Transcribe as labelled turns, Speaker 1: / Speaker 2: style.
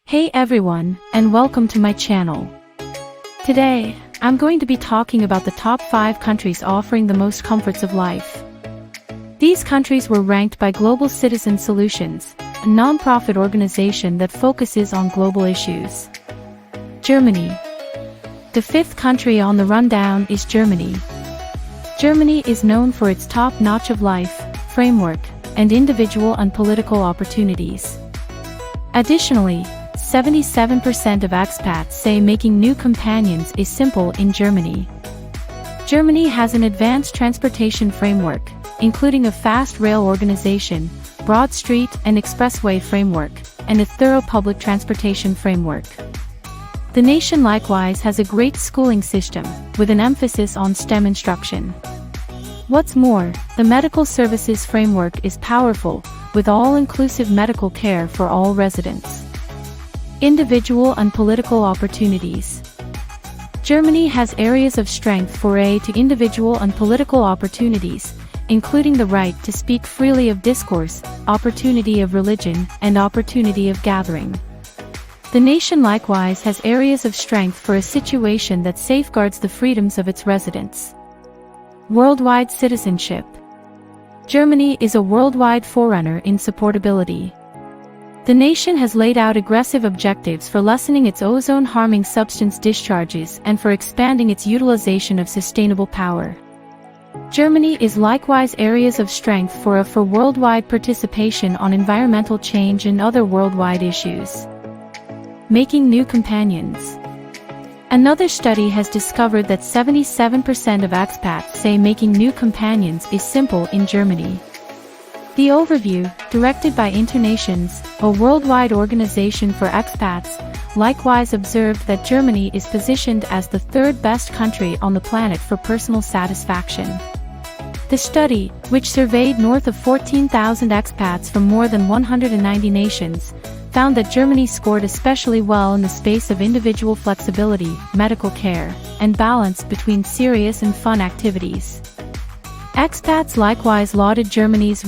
Speaker 1: Hey everyone, and welcome to my channel. Today, I'm going to be talking about the top 5 countries offering the most comforts of life. These countries were ranked by Global Citizen Solutions, a non-profit organization that focuses on global issues. Germany. The 5th country on the rundown is Germany. Germany is known for its top-notch of life, framework, and individual and political opportunities. Additionally, 77% of expats say making new companions is simple in Germany. Germany has an advanced transportation framework, including a fast rail organization, broad street and expressway framework, and a thorough public transportation framework. The nation likewise has a great schooling system, with an emphasis on STEM instruction. What's more, the medical services framework is powerful, with all-inclusive medical care for all residents. Individual and political opportunities. Germany has areas of strength for individual and political opportunities, including the right to speak freely of discourse, opportunity of religion, and opportunity of gathering. The nation likewise has areas of strength for a situation that safeguards the freedoms of its residents. Worldwide citizenship. Germany is a worldwide forerunner in supportability. The nation has laid out aggressive objectives for lessening its ozone-harming substance discharges and for expanding its utilization of sustainable power. Germany is likewise areas of strength for worldwide participation on environmental change and other worldwide issues. Making new companions. Another study has discovered that 77% of expats say making new companions is simple in Germany. The overview, directed by Internations, a worldwide organization for expats, likewise observed that Germany is positioned as the 3rd best country on the planet for personal satisfaction. The study, which surveyed north of 14,000 expats from more than 190 nations, found that Germany scored especially well in the space of individual flexibility, medical care, and balance between serious and fun activities. Expats likewise lauded Germany's